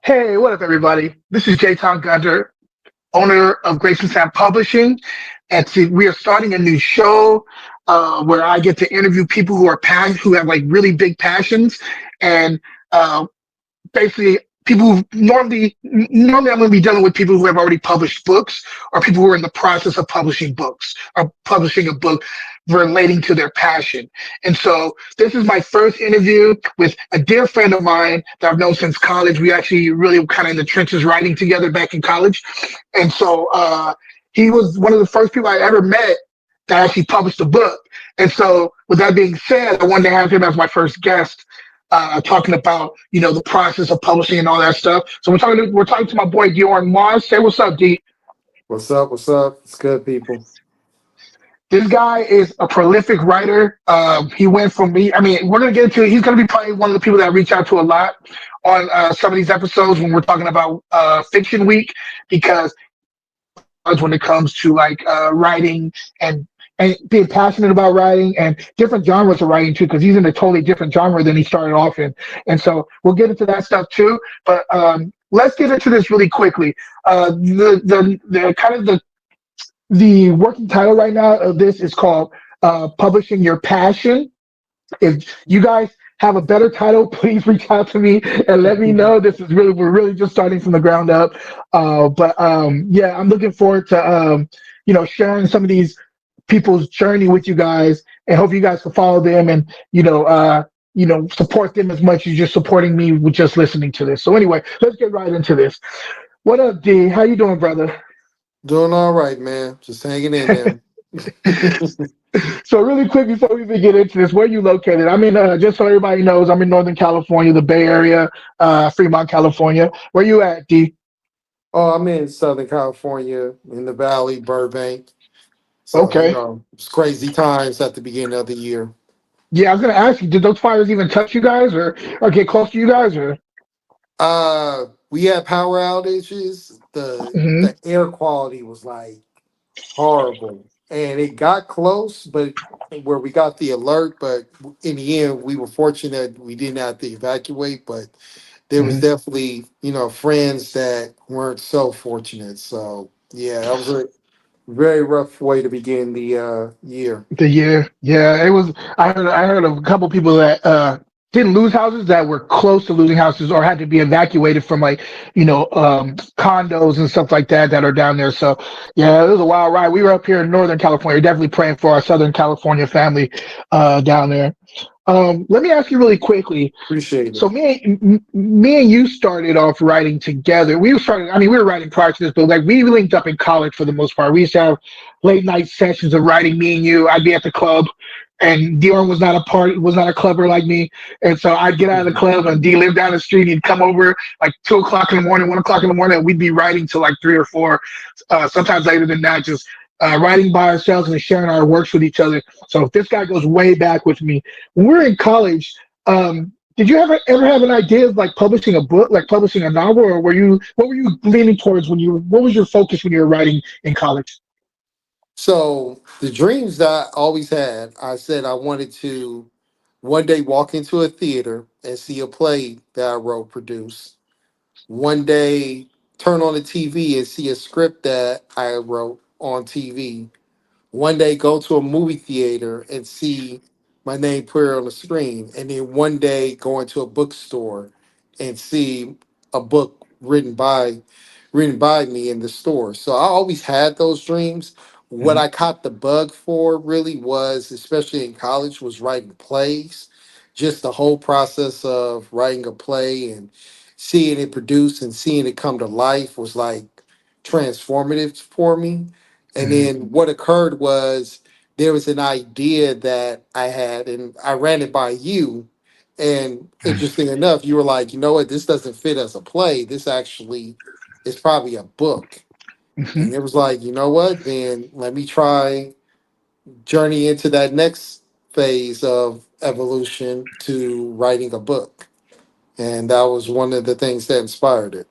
Hey, what up, everybody? This is Jayton Gunter, owner of Grace and Sam Publishing, and we are starting a new show where I get to interview people who have like really big passions, and uh, basically people who normally I'm going to be dealing with people who have already published books or people who are in the process of publishing books or publishing a book relating to their passion. And so this is my first interview with a dear friend of mine that I've known since college. We actually really kind of in the trenches writing together back in college. And so he was one of the first people I ever met that actually published a book. And so with that being said, I wanted to have him as my first guest talking about the process of publishing and all that stuff. So we're talking to my boy Dijorn Mars. Say what's up, D. What's up? What's up? It's good, people. This guy is a prolific writer. He went from me. I mean, we're gonna get into it. He's gonna be probably one of the people that I reach out to a lot on some of these episodes when we're talking about Fiction Week, because when it comes to like writing and being passionate about writing and different genres of writing too, because he's in a totally different genre than he started off in. And so we'll get into that stuff too. But let's get into this really quickly. The kind of the working title right now of this is called Publishing Your Passion. If you guys have a better title, please reach out to me and let me know. We're really just starting from the ground up. But yeah, I'm looking forward to sharing some of these people's journey with you guys, and hope you guys can follow them and support them as much as you're supporting me with just listening to this. So anyway, let's get right into this. What up, D? How you doing, brother? Doing all right, man. Just hanging in there. So really quick before we even get into this, where are you located? I'm in, just so everybody knows, I'm in Northern California, the Bay Area, Fremont, California. Where you at, D? Oh, I'm in Southern California, in the Valley, Burbank. So, Okay. it's crazy times at the beginning of the year. Yeah, I was gonna ask you, did those fires even touch you guys or get close to you guys or? We had power outages. The Hmm. the air quality was like horrible. And it got close, but where we got the alert, but in the end we were fortunate we didn't have to evacuate, but there was Hmm. definitely, friends that weren't so fortunate. So yeah, that was a very rough way to begin the year. The year, yeah, it was. I heard of a couple people that didn't lose houses that were close to losing houses or had to be evacuated from like condos and stuff like that are down there. So yeah, it was a wild ride. We were up here in Northern California, definitely praying for our Southern California family down there. Let me ask you really quickly. Appreciate So it. me and you started off writing together. I mean, we were writing prior to this, but like we linked up in college for the most part. We used to have late night sessions of writing. Me and you, I'd be at the club, and Dion was not a clubber like me, and so I'd get out of the club, and D lived down the street. He'd come over like 2 o'clock in the morning, 1 o'clock in the morning, and we'd be writing till like 3 or 4, sometimes later than that, just writing by ourselves and sharing our works with each other. So this guy goes way back with me. When we were in college, did you ever have an idea of like publishing a book, like publishing a novel, or what were you leaning towards what was your focus when you were writing in college? So the dreams that I always had, I said I wanted to one day walk into a theater and see a play that I wrote produced. One day turn on the TV and see a script that I wrote on TV. One day go to a movie theater and see my name put on the screen, and then one day go into a bookstore and see a book written by me in the store. So I always had those dreams. What Mhm. I caught the bug for really was, especially in college, was writing plays. Just the whole process of writing a play and seeing it produced and seeing it come to life was like transformative for me. And Mhm. then what occurred was there was an idea that I had, and I ran it by you. And interesting enough, you were like, you know what, this doesn't fit as a play. This actually is probably a book. Mhm. And it was like, you know what, then let me try journey into that next phase of evolution to writing a book. And that was one of the things that inspired it.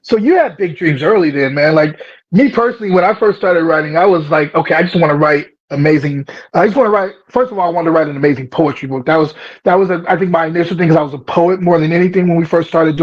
So you had big dreams early then, man. Like me personally, when I first started writing, I was like, okay, I just want to write amazing. I just want to write. First of all, I wanted to write an amazing poetry book. I think my initial thing is I was a poet more than anything when we first started doing